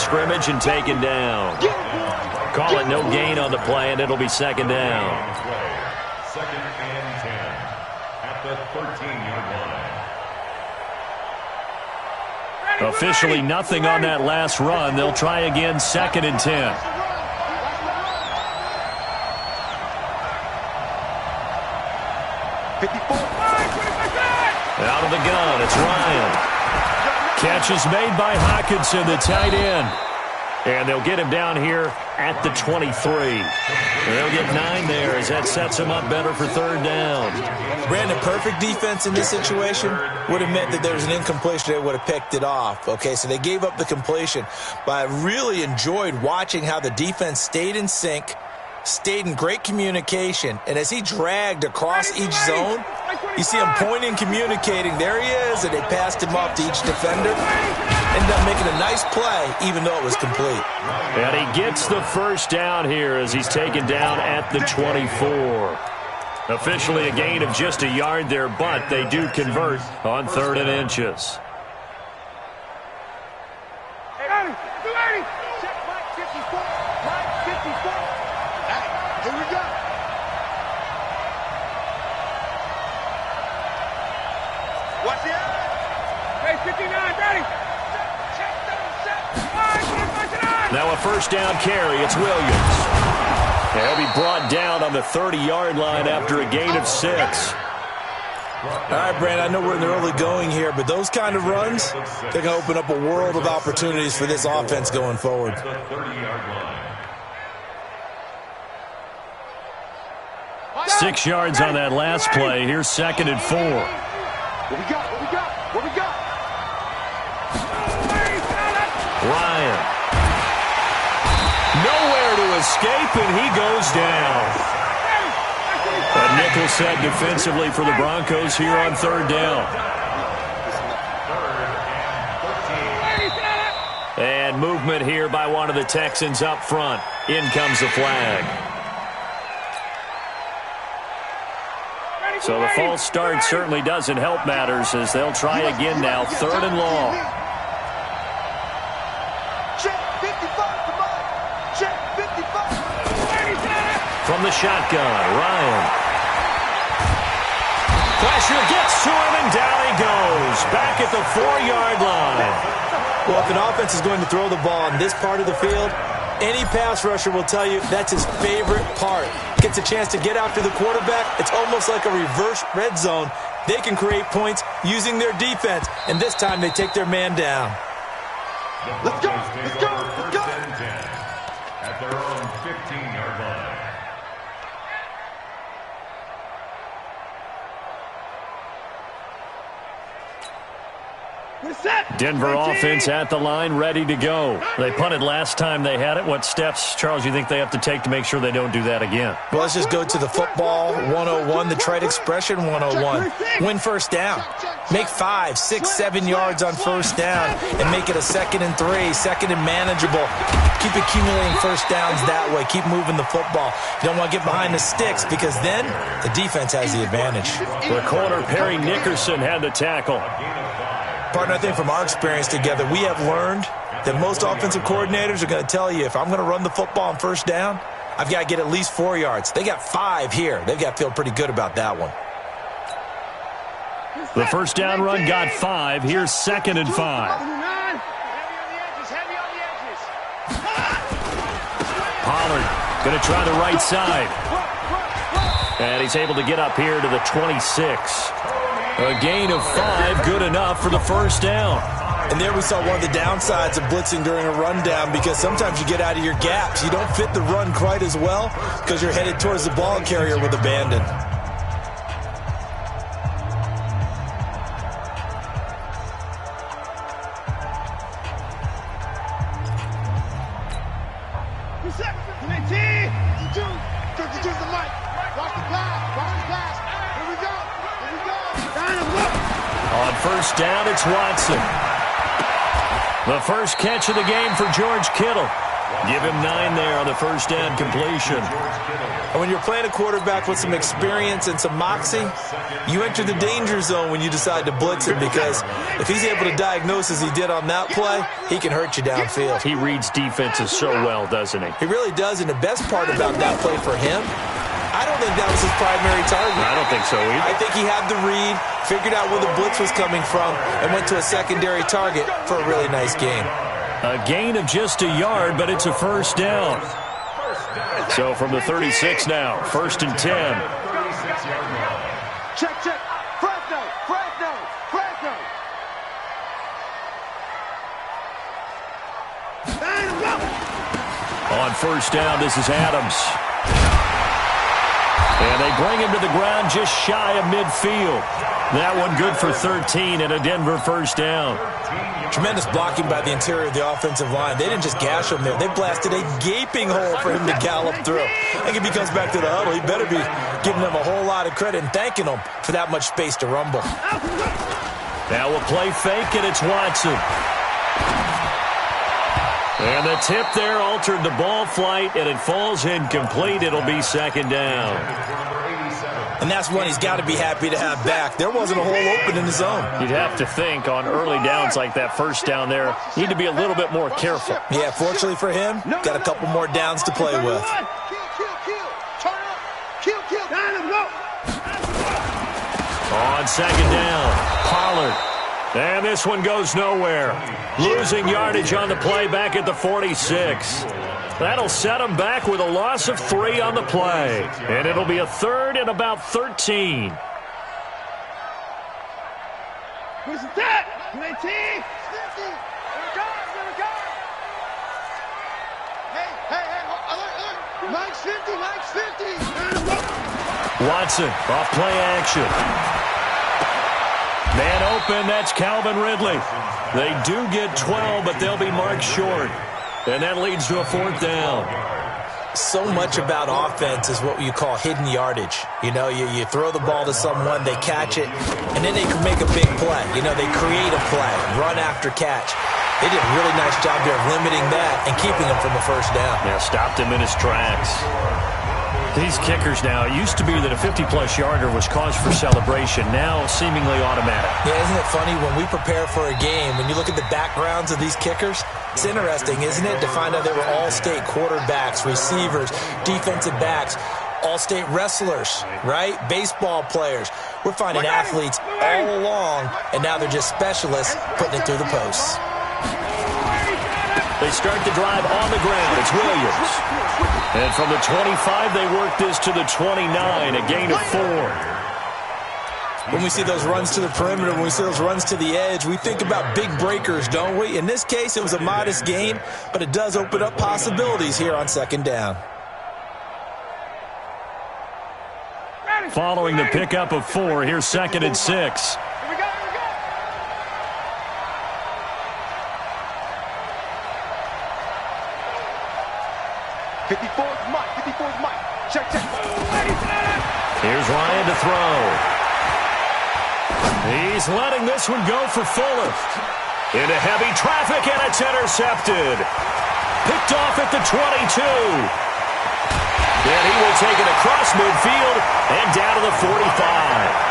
scrimmage and taken down. Call it no gain on the play, and it'll be second down. Second and 10 at the 13-yard line. Officially nothing on that last run. They'll try again, second and 10. Out of the gun, it's Ryan. Catch is made by Hockenson, the tight end. And they'll get him down here at the 23. They'll get 9 there as that sets him up better for third down. Brandon, perfect defense in this situation would have meant that there was an incompletion. They would have picked it off. Okay, so they gave up the completion. But I really enjoyed watching how the defense stayed in sync, stayed in great communication, and as he dragged across each zone, you see him pointing, communicating. There he is, and they passed him off to each defender. Ended up making a nice play, even though it was complete. And he gets the first down here as he's taken down at the 24. Officially a gain of just a yard there, but they do convert on 3rd and inches. Now a first down carry. It's Williams. He'll be brought down on the 30-yard line after a gain of 6. All right, Brandon, I know we're in the early going here, but those kind of runs, they're going to open up a world of opportunities for this offense going forward. 6 yards on that last play. Here's 2nd and 4. What we got? Ryan. Nowhere to escape, and he goes down. A nickel set defensively for the Broncos here on 3rd down. And movement here by one of the Texans up front. In comes the flag. So the false start certainly doesn't help matters as they'll try again now. 3rd and long. From the shotgun, Ryan. Pressure gets to him, and down he goes. Back at the 4-yard line. Well, if an offense is going to throw the ball on this part of the field, any pass rusher will tell you that's his favorite part. Gets a chance to get after the quarterback. It's almost like a reverse red zone. They can create points using their defense, and this time they take their man down. Let's go! Let's go! Let's go! At their own 15-yard line. Denver offense at the line, ready to go. They punted last time they had it. What steps, Charles, you think they have to take to make sure they don't do that again? Well, let's just go to the football 101, the trade expression 101. Win first down. Make 5, 6, 7 yards on first down and make it a 2nd and 3, 2nd and manageable. Keep accumulating first downs that way. Keep moving the football. You don't want to get behind the sticks because then the defense has the advantage. The corner, Perry Nickerson, had the tackle. Partner, I think from our experience together, we have learned that most offensive coordinators are going to tell you if I'm going to run the football on first down, I've got to get at least 4 yards. They got 5 here. They've got to feel pretty good about that one. The first down run got 5. Here's 2nd and 5. Pollard going to try the right side. And he's able to get up here to the 26. A gain of 5, good enough for the first down. And there we saw one of the downsides of blitzing during a rundown because sometimes you get out of your gaps. You don't fit the run quite as well because you're headed towards the ball carrier with abandon. On first down, it's Watson. The first catch of the game for George Kittle. Give him 9 there on the first down completion. And when you're playing a quarterback with some experience and some moxie, you enter the danger zone when you decide to blitz him, because if he's able to diagnose as he did on that play, he can hurt you downfield. He reads defenses so well, doesn't he? He really does, and the best part about that play for him, I don't think that was his primary target. I don't think so either. I think he had the read, figured out where the blitz was coming from, and went to a secondary target for a really nice gain. A gain of just a yard, but it's a first down. So from the 36 now, 1st and 10. Check, check. Fresno, Fresno, Fresno. On first down, this is Adams. And they bring him to the ground just shy of midfield. That one good for 13 and a Denver first down. Tremendous blocking by the interior of the offensive line. They didn't just gash him there. They blasted a gaping hole for him to gallop through. I think if he comes back to the huddle, he better be giving them a whole lot of credit and thanking them for that much space to rumble. Now we'll play fake, and it's Watson. And the tip there altered the ball flight, and it falls incomplete. It'll be 2nd down. And that's one he's got to be happy to have back. There wasn't a hole open in the zone. You'd have to think on early downs like that first down there, you need to be a little bit more careful. Yeah, fortunately for him, got a couple more downs to play with. Turn up. Kill. On 2nd down, Pollard. And this one goes nowhere. Losing yardage on the play back at the 46. That'll set him back with a loss of 3 on the play. And it'll be a 3rd and about 13. Who's that? 19. Hey. Mike's 50. Watson off play action. Man open, that's Calvin Ridley. They do get 12, but they'll be marked short. And that leads to a 4th down. So much about offense is what you call hidden yardage. You know, you throw the ball to someone, they catch it, and then they can make a big play. You know, they create a play, run after catch. They did a really nice job there of limiting that and keeping him from a first down. Yeah, stopped him in his tracks. These kickers now, it used to be that a 50-plus yarder was cause for celebration. Now, seemingly automatic. Yeah, isn't it funny when we prepare for a game, when you look at the backgrounds of these kickers, it's interesting, isn't it, to find out they were all-state quarterbacks, receivers, defensive backs, all-state wrestlers, right? Baseball players. We're finding athletes all along, and now they're just specialists putting it through the posts. They start the drive on the ground. It's Williams. And from the 25, they work this to the 29, a gain of 4. When we see those runs to the perimeter, when we see those runs to the edge, we think about big breakers, don't we? In this case, it was a modest gain, but it does open up possibilities here on 2nd down. Following the pickup of 4, here's 2nd and 6. 54's Mike. Check. Here's Ryan to throw. He's letting this one go for Fuller. Into heavy traffic, and it's intercepted. Picked off at the 22. And he will take it across midfield and down to the 45.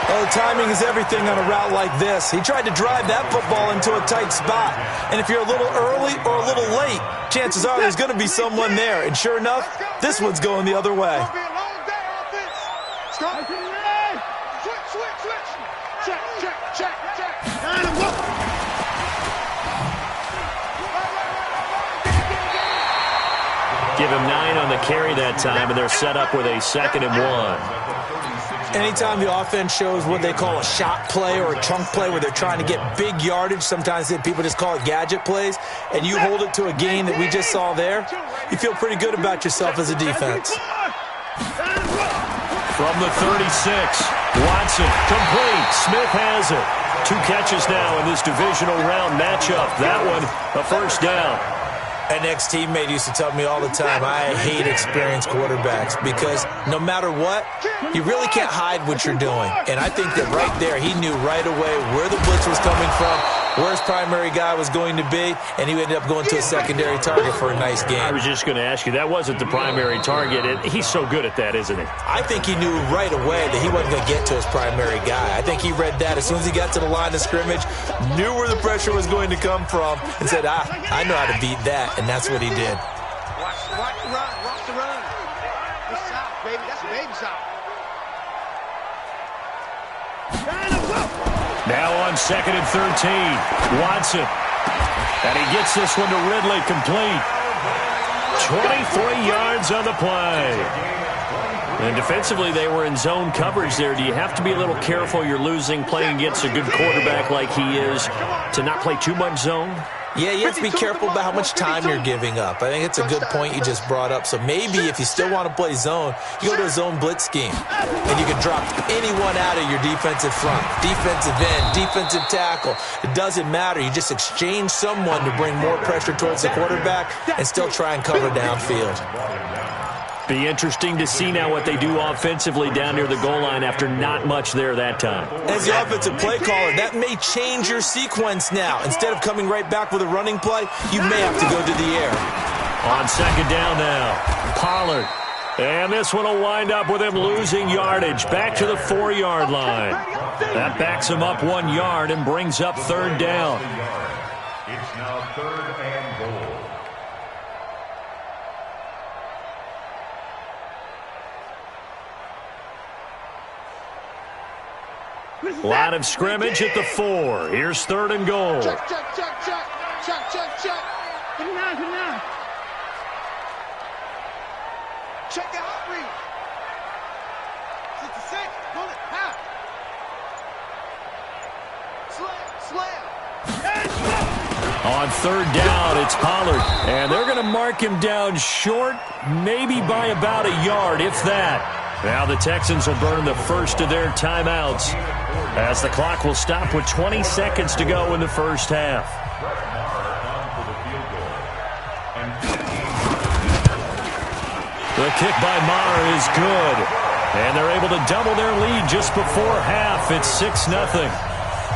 Oh, timing is everything on a route like this. He tried to drive that football into a tight spot. And if you're a little early or a little late, chances are there's going to be someone there. And sure enough, this one's going the other way. Check. Give him 9 on the carry that time, and they're set up with a 2nd and 1. Anytime the offense shows what they call a shot play or a chunk play where they're trying to get big yardage, sometimes people just call it gadget plays, and you hold it to a gain that we just saw there, you feel pretty good about yourself as a defense. From the 36, Watson, complete. Smith has it. 2 catches now in this divisional round matchup. That one, a first down. An ex-teammate used to tell me all the time, I hate experienced quarterbacks because no matter what, you really can't hide what you're doing. And I think that right there, he knew right away where the blitz was coming from, where his primary guy was going to be, and he ended up going to a secondary target for a nice game. I was just going to ask you, that wasn't the primary target. He's so good at that, isn't he? I think he knew right away that he wasn't going to get to his primary guy. I think he read that as soon as he got to the line of scrimmage, knew where the pressure was going to come from, and said, I know how to beat that, and that's what he did. Watch the run. Watch the run. That's out, baby. That's a baby out. Now on 2nd and 13, Watson. And he gets this one to Ridley, complete. 23 yards on the play. And defensively, they were in zone coverage there. Do you have to be a little careful? You're losing, playing against a good quarterback like he is, to not play too much zone? Yeah, you have to be careful about how much time you're giving up. I think it's a good point you just brought up. So maybe if you still want to play zone, you go to a zone blitz scheme. And you can drop anyone out of your defensive front, defensive end, defensive tackle. It doesn't matter. You just exchange someone to bring more pressure towards the quarterback and still try and cover downfield. Be interesting to see now what they do offensively down near the goal line after not much there that time. As the offensive play caller, that may change your sequence now. Instead of coming right back with a running play, you may have to go to the air. On 2nd down now, Pollard. And this one will wind up with him losing yardage back to the 4-yard line. That backs him up 1 yard and brings up 3rd down. It's now 3rd and goal. Line of scrimmage at the 4. Here's 3rd and goal. Check. Put it down. Check the hot read. 66. Pull it. Half. Slam. On 3rd down, it's Pollard. And they're going to mark him down short, maybe by about a yard, if that. Now the Texans will burn the first of their timeouts as the clock will stop with 20 seconds to go in the first half. The kick by Maher is good. And they're able to double their lead just before half. It's 6-0.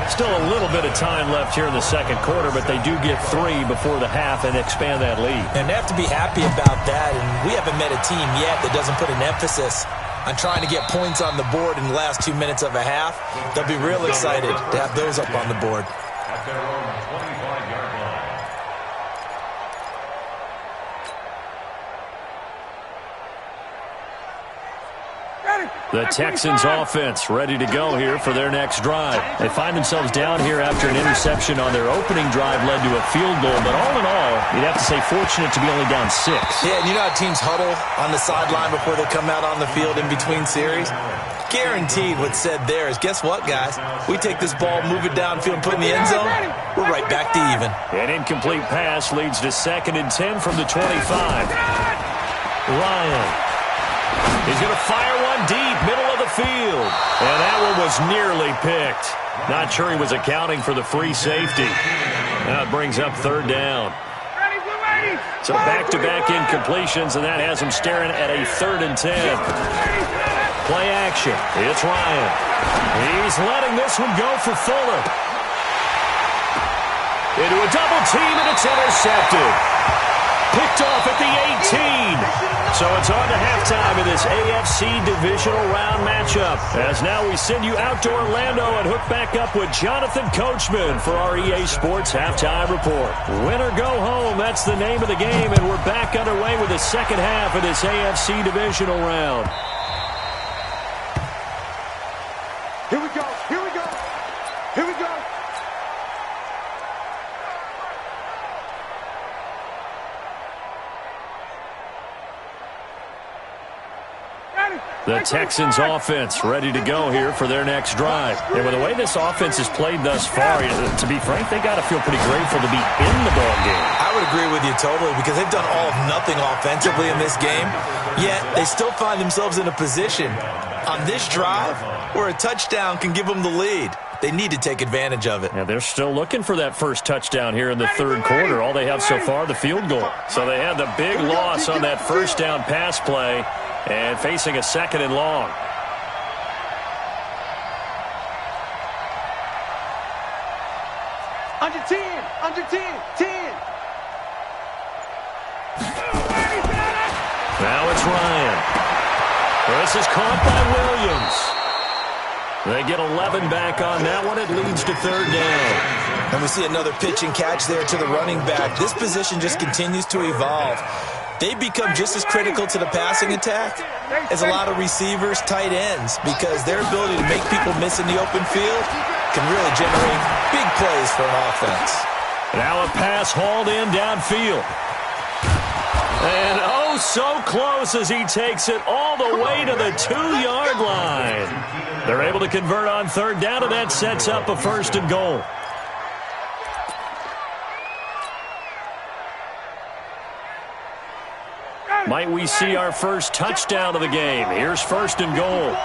Still a little bit of time left here in the second quarter, but they do get 3 before the half and expand that lead. And they have to be happy about that. And we haven't met a team yet that doesn't put an emphasis on trying to get points on the board in the last 2 minutes of a half. They'll be real excited to have those up on the board. At their own 25-yard line. The Texans offense ready to go here for their next drive. They find themselves down here after an interception on their opening drive led to a field goal. But all in all, you'd have to say fortunate to be only down 6. Yeah, and you know how teams huddle on the sideline before they come out on the field in between series? Guaranteed what's said there is, guess what, guys? We take this ball, move it downfield, put it in the end zone, we're right back to even. An incomplete pass leads to 2nd and 10 from the 25. Ryan. He's going to fire one deep, middle of the field. And that one was nearly picked. Not sure he was accounting for the free safety. Now it brings up 3rd down. So back-to-back incompletions, and that has him staring at a 3rd and 10. Play action. It's Ryan. He's letting this one go for Fuller. Into a double team, and it's intercepted. Picked off at the 18. So it's on to halftime in this AFC divisional round matchup. As now we send you out to Orlando and hook back up with Jonathan Coachman for our EA Sports Halftime Report. Win or go home, that's the name of the game, and we're back underway with the second half of this AFC divisional round. Here we go. The Texans offense ready to go here for their next drive. And with the way this offense has played thus far, to be frank, they got to feel pretty grateful to be in the ball game. I would agree with you totally because they've done all of nothing offensively in this game, yet they still find themselves in a position on this drive where a touchdown can give them the lead. They need to take advantage of it. Yeah, they're still looking for that first touchdown here in the third quarter. All they have so far, the field goal. So they had the big loss on that first down pass play and facing a 2nd and long. Under 10. Under 10. 10. Now it's Ryan. This is caught by Williams. They get 11 back on that one. It leads to third down. And we see another pitch and catch there to the running back. This position just continues to evolve. They become just as critical to the passing attack as a lot of receivers, tight ends, because their ability to make people miss in the open field can really generate big plays for an offense. Now a pass hauled in downfield. And oh, so close as he takes it all the way to the 2-yard line. They're able to convert on third down, and that sets up a first and goal. Might we see our first touchdown of the game? Here's first and goal.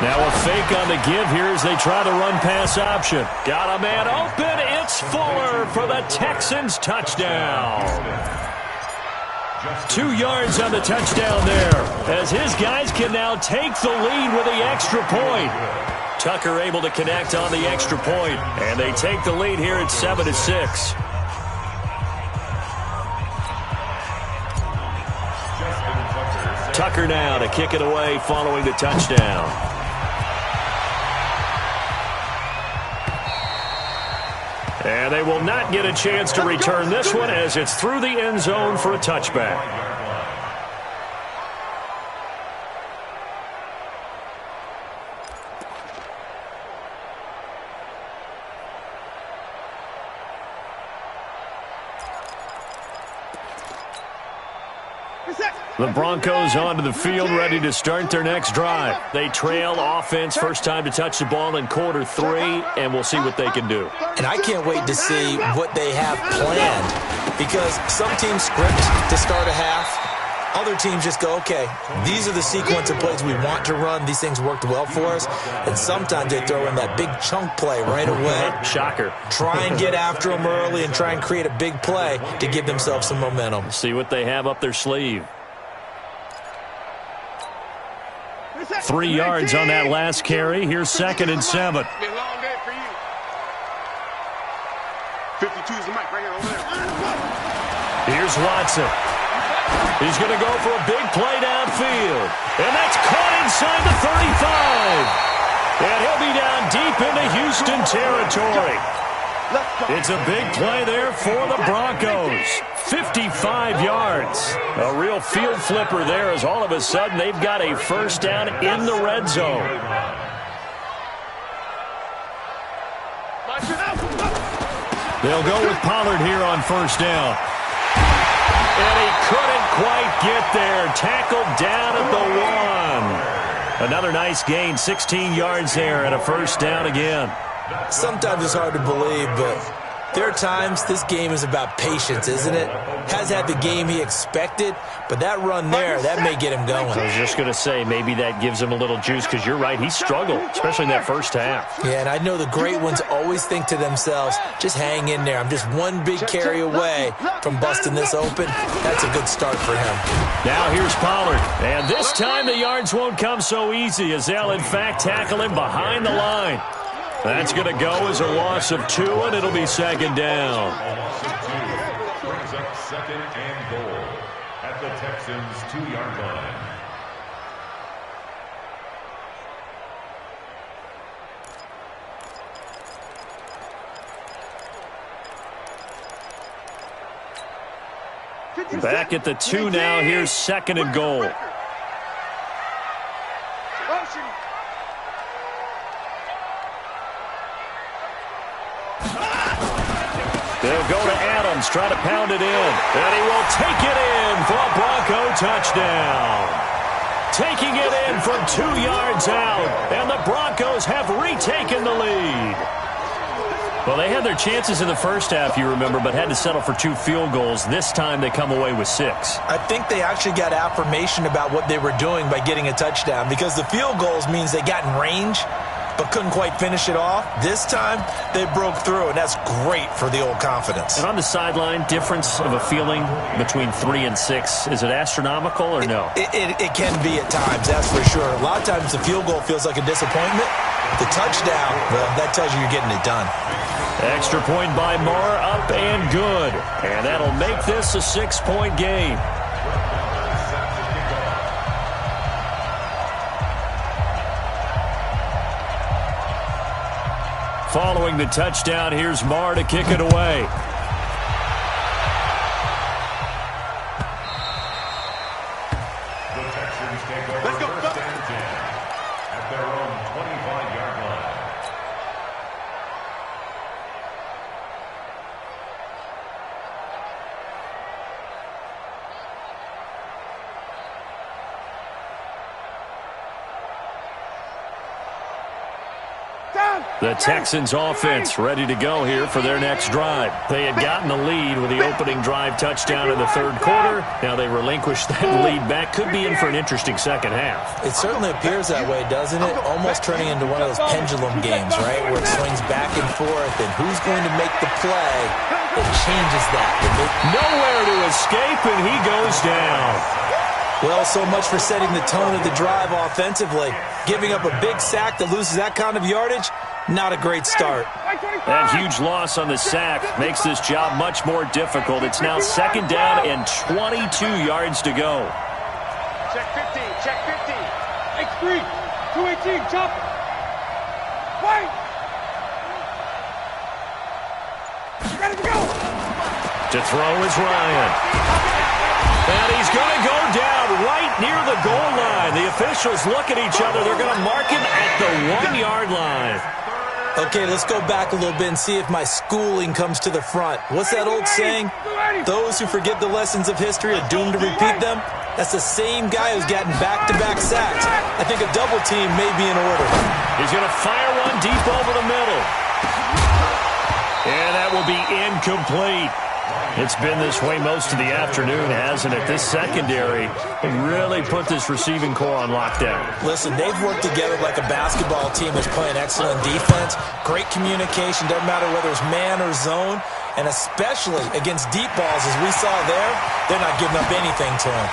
Now a fake on the give here as they try the run-pass option. Got a man open. It's Fuller for the Texans touchdown. 2 yards on the touchdown there, as his guys can now take the lead with the extra point. Tucker able to connect on the extra point, and they take the lead here at 7-6. Tucker now to kick it away following the touchdown. And they will not get a chance to return this one as it's through the end zone for a touchback. The Broncos onto the field, ready to start their next drive. They trail offense, first time to touch the ball in quarter 3, and we'll see what they can do. And I can't wait to see what they have planned, because some teams script to start a half. Other teams just go, okay, these are the sequence of plays we want to run. These things worked well for us. And sometimes they throw in that big chunk play right away. Shocker. Try and get after them early and try and create a big play to give themselves some momentum. See what they have up their sleeve. 3 yards on that last carry. Here's 2nd and 7. 52 is the mic right here over there. Here's Watson. He's going to go for a big play downfield. And that's caught inside the 35. And he'll be down deep into Houston territory. It's a big play there for the Broncos. 55 yards. A real field flipper there as all of a sudden they've got a first down in the red zone. They'll go with Pollard here on first down. And he couldn't quite get there. Tackled down at the 1. Another nice gain, 16 yards there and a first down again. Sometimes it's hard to believe, but there are times this game is about patience, isn't it? Has had the game he expected, but that run there, that may get him going. I was just going to say, maybe that gives him a little juice, because you're right, he struggled, especially in that first half. Yeah, and I know the great ones always think to themselves, just hang in there. I'm just one big carry away from busting this open. That's a good start for him. Now here's Pollard, and this time the yards won't come so easy, as they'll in fact tackle him behind the line. That's going to go as a loss of 2, and it'll be 2nd down. Brings up 2nd and goal at the Texans' 2-yard line. Back at the 2 now. Here's 2nd and goal. They'll go to Adams, try to pound it in. And he will take it in for a Bronco touchdown. Taking it in from 2 yards out. And the Broncos have retaken the lead. Well, they had their chances in the first half, you remember, but had to settle for 2 field goals. This time they come away with 6. I think they actually got affirmation about what they were doing by getting a touchdown, because the field goals means they got in range but couldn't quite finish it off. This time, they broke through, and that's great for the old confidence. And on the sideline, difference of a feeling between 3 and 6, is it astronomical or no? It can be at times, that's for sure. A lot of times the field goal feels like a disappointment, The touchdown, well, that tells you you're getting it done. Extra point by Marr, up and good. And that'll make this a 6-point game. Following the touchdown, here's Marr to kick it away. Let's go. First and 10 at their own 25-yard line. The Texans offense ready to go here for their next drive. They had gotten the lead with the opening drive touchdown in the third quarter. Now they relinquished that lead back. Could be in for an interesting second half. It certainly appears that way, doesn't it? Almost turning into one of those pendulum games, right? Where it swings back and forth, and who's going to make the play that changes that? Nowhere to escape, and he goes down. Well, so much for setting the tone of the drive offensively. Giving up a big sack that loses that kind of yardage, not a great start. That huge loss on the sack makes this job much more difficult. It's now second down and 22 yards to go. Check 15, check 15. X3, 218, jump. Wait. Ready to go. To throw is Ryan. And he's going to go down right near the goal line. The officials look at each other. They're going to mark him at the 1-yard line. Okay, let's go back a little bit and see if my schooling comes to the front. What's that old saying? Those who forget the lessons of history are doomed to repeat them. That's the same guy who's gotten back-to-back sacks. I think a double team may be in order. He's going to fire one deep over the middle. And that will be incomplete. It's been this way most of the afternoon, hasn't it? This secondary really put this receiving core on lockdown. Listen, they've worked together like a basketball team that's playing excellent defense. Great communication, doesn't matter whether it's man or zone. And especially against deep balls, as we saw there, they're not giving up anything to him.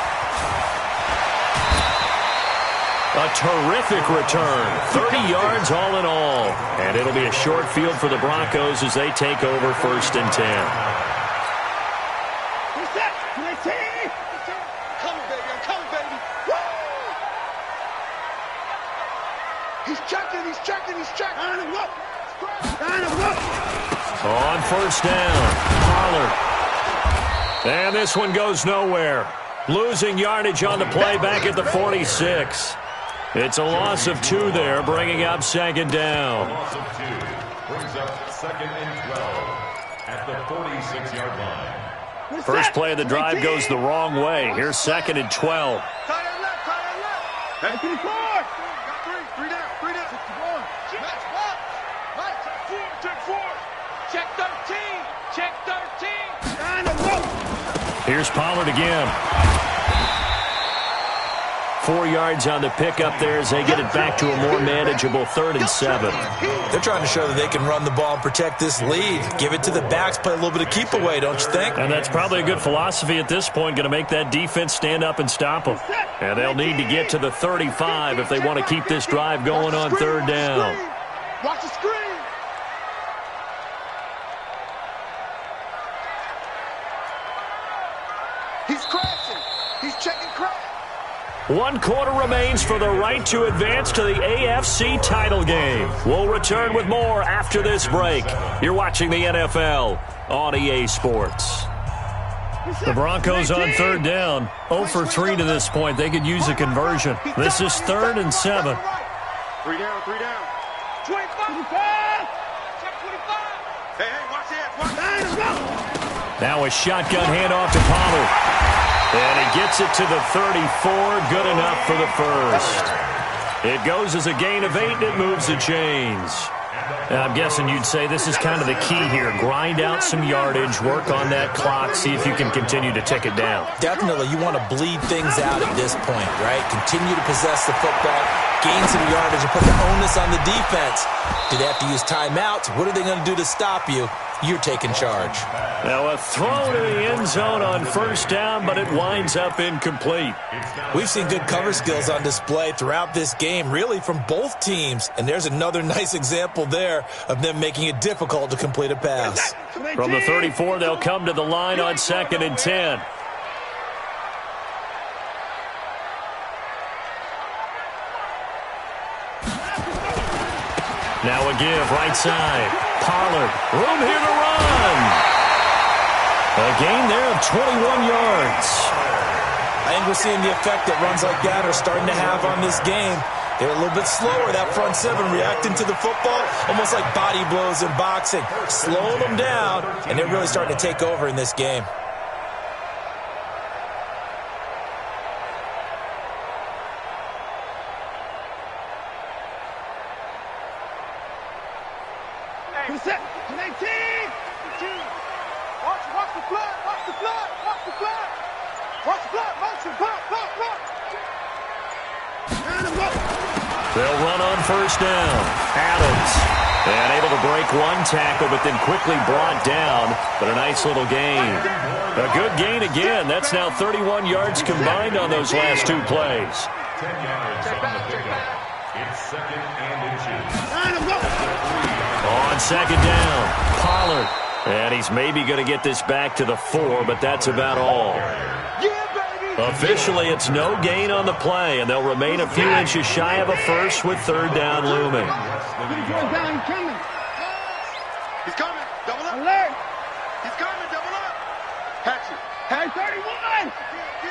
A terrific return. 30 yards all in all. And it'll be a short field for the Broncos as they take over 1st and 10. On 1st down, Pollard. And this one goes nowhere. Losing yardage on the play back at the 46. It's a loss of 2 there, bringing up 2nd down. Loss of 2 brings up 2nd and 12 at the 46-yard line. First play of the drive goes the wrong way. Here's 2nd and 12. Tight end left, tight end left. That's 54. Got 3 down, 3 down. 61. Match box. Right, check 4. Check 13. Check 13. And a rope. Here's Pollard again. 4 yards on the pickup there as they get it back to a more manageable 3rd and 7. They're trying to show that they can run the ball and protect this lead. Give it to the backs, play a little bit of keep away, don't you think? And that's probably a good philosophy at this point, going to make that defense stand up and stop them. And they'll need to get to the 35 if they want to keep this drive going on 3rd down. Watch the screen. He's crashing. He's checking crash. 1 quarter remains for the right to advance to the AFC title game. We'll return with more after this break. You're watching the NFL on EA Sports. The Broncos on 3rd down. 0 for 3 to this point. They could use a conversion. This is 3rd and 7. 3 down, 3 down. 25. Check 25. Hey, watch that. Watch that. Now a shotgun handoff to Pollard. And he gets it to the 34, good enough for the first. It goes as a gain of 8, and it moves the chains. I'm guessing you'd say this is kind of the key here. Grind out some yardage, work on that clock, see if you can continue to tick it down. Definitely, you want to bleed things out at this point, right? Continue to possess the football, gain some yardage, and put the onus on the defense. Do they have to use timeouts? What are they going to do to stop you? you're taking charge. Now a throw to the end zone on first down, but it winds up incomplete. We've seen good cover skills on display throughout this game, really from both teams. And there's another nice example there of them making it difficult to complete a pass. From the 34, they'll come to the line on 2nd and 10. Now a give, right side. Pollard, room here to run. A gain there of 21 yards. I think we're seeing the effect that runs like that are starting to have on this game. They're a little bit slower, that front seven, reacting to the football, almost like body blows in boxing, slowing them down, and they're really starting to take over in this game. Set. 18. Watch the blood. Watch the blood. Watch the blood. Watch the blood. Motion. Blood. They'll run on first down. Adams. And able to break one tackle, but then quickly brought down. But a nice little gain. A good gain again. That's now 31 yards combined on those last two plays. 10 yards on the pickup. It's 2nd and inches. On 2nd down, Pollard. And he's maybe going to get this back to the 4, but that's about all. Officially, it's no gain on the play, and they'll remain a few inches shy of a first with 3rd down looming. He's coming. Double up. Alert. He's coming. Double up. Catch it. Hey, 31.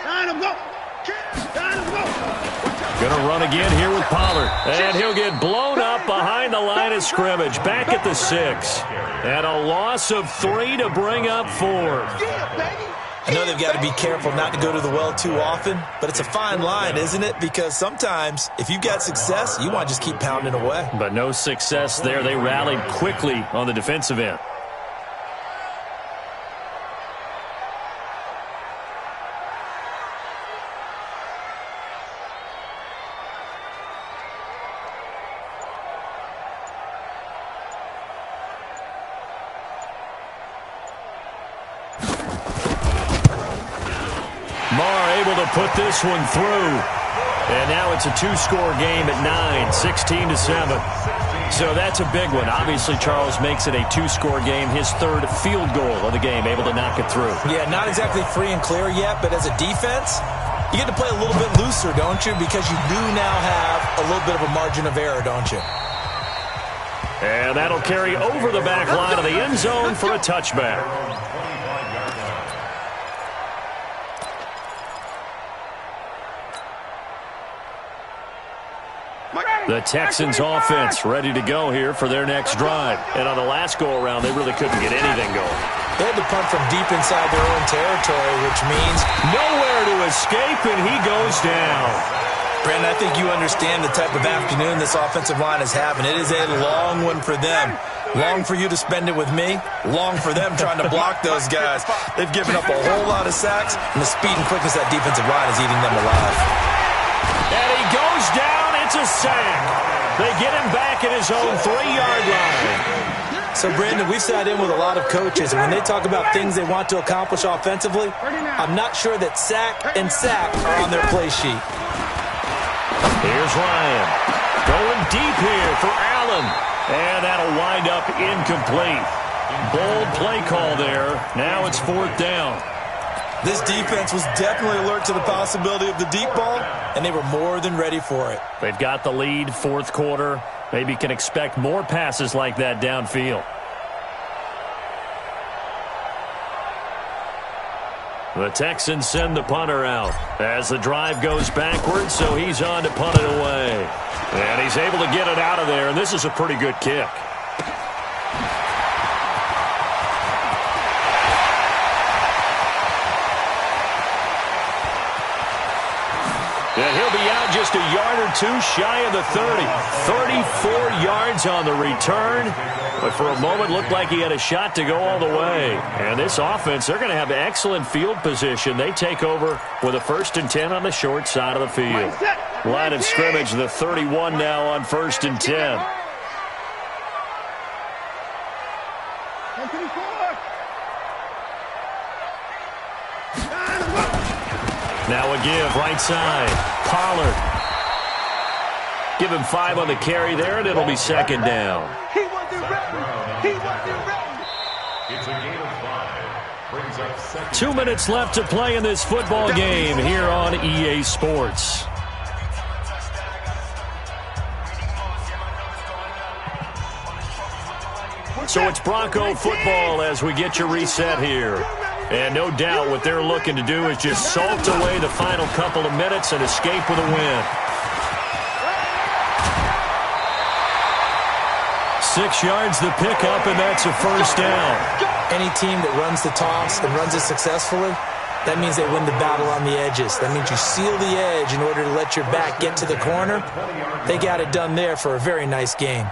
Line him, go. Line him, go. Going to run again here with Pollard. And he'll get blown up behind the line of scrimmage. Back at the 6. And a loss of 3 to bring up 4. I know they've got to be careful not to go to the well too often, but it's a fine line, isn't it? Because sometimes, if you've got success, you want to just keep pounding away. But no success there. They rallied quickly on the defensive end. Put this one through. And now it's a 2-score game at 9, 16-7. So that's a big one. Obviously, Charles makes it a 2-score game. His 3rd field goal of the game, able to knock it through. Yeah, not exactly free and clear yet, but as a defense, you get to play a little bit looser, don't you? Because you do now have a little bit of a margin of error, don't you? And that'll carry over the back line of the end zone for a touchback. The Texans offense ready to go here for their next drive. And on the last go-around, they really couldn't get anything going. They had to punt from deep inside their own territory, which means nowhere to escape, and he goes down. Brandon, I think you understand the type of afternoon this offensive line is having. It is a long one for them. Long for you to spend it with me. Long for them trying to block those guys. They've given up a whole lot of sacks, and the speed and quickness of that defensive line is eating them alive. And he goes down. It's a sack. They get him back at his own 3-yard line. So, Brandon, we've sat in with a lot of coaches, and when they talk about things they want to accomplish offensively, I'm not sure that sack and sack are on their play sheet. Here's Ryan. Going deep here for Allen. And that'll wind up incomplete. Bold play call there. Now it's 4th down. This defense was definitely alert to the possibility of the deep ball, and they were more than ready for it. They've got the lead, 4th quarter. Maybe can expect more passes like that downfield. The Texans send the punter out as the drive goes backwards, so he's on to punt it away. And he's able to get it out of there, and this is a pretty good kick. And he'll be out just a yard or two shy of the 30. 34 yards on the return. But for a moment, looked like he had a shot to go all the way. And this offense, they're going to have excellent field position. They take over with a 1st and 10 on the short side of the field. Line of scrimmage, the 31 now on 1st and 10. Now a give, right side. Pollard. Give him 5 on the carry there, and it'll be second down. He wasn't ready. He wasn't ready. It's a gain of 5. Brings up second. 2 minutes left to play in this football game here on EA Sports. So it's Bronco football as we get you reset here. And no doubt what they're looking to do is just salt away the final couple of minutes and escape with a win. 6 yards the pickup, and that's a first down. Any team that runs the toss and runs it successfully, that means they win the battle on the edges. That means you seal the edge in order to let your back get to the corner. They got it done there for a very nice gain.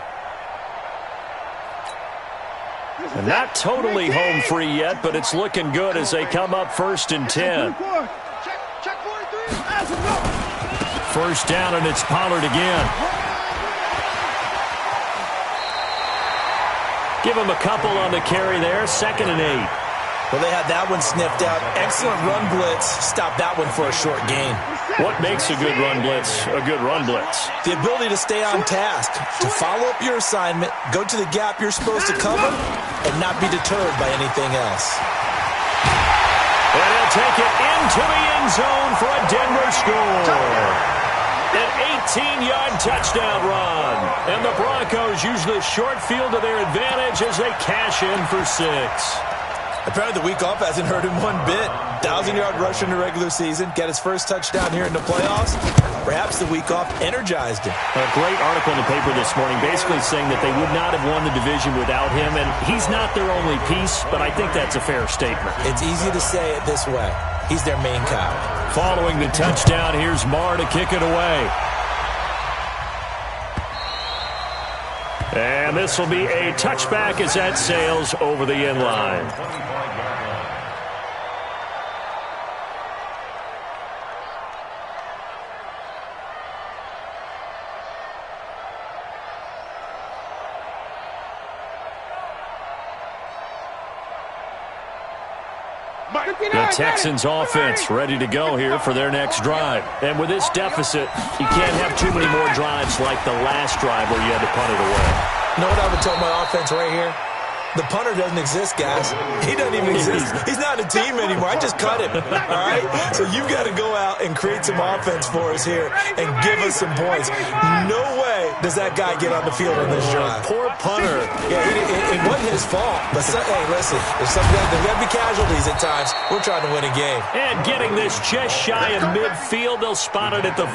And not totally home free yet, but it's looking good as they come up 1st and 10. First down, and it's Pollard again. Give him a couple on the carry there, 2nd and 8. Well, they had that one sniffed out. Excellent run blitz. Stop that one for a short gain. What makes a good run blitz a good run blitz? The ability to stay on task, to follow up your assignment, go to the gap you're supposed to cover, and not be deterred by anything else. And he'll take it into the end zone for a Denver score. An 18-yard touchdown run. And the Broncos use the short field to their advantage as they cash in for 6. Apparently the week off hasn't hurt him one bit. 1,000-yard rush in the regular season, get his first touchdown here in the playoffs. Perhaps the week off energized him. A great article in the paper this morning basically saying that they would not have won the division without him, and he's not their only piece, but I think that's a fair statement. It's easy to say it this way. He's their main guy. Following the touchdown, here's Marr to kick it away. And this will be a touchback as that sails over the end line. The Texans offense ready to go here for their next drive. And with this deficit, you can't have too many more drives like the last drive where you had to punt it away. You know what I would tell my offense right here? The punter doesn't exist, guys. He doesn't even exist. He's not a team anymore. I just cut him, all right? So you've got to go out and create some offense for us here and give us some points. No way does that guy get on the field on this drive. Poor punter. Yeah, it wasn't his fault. But, hey, listen, there's got to be casualties at times. We're trying to win a game. And getting this just shy of midfield, they'll spot it at the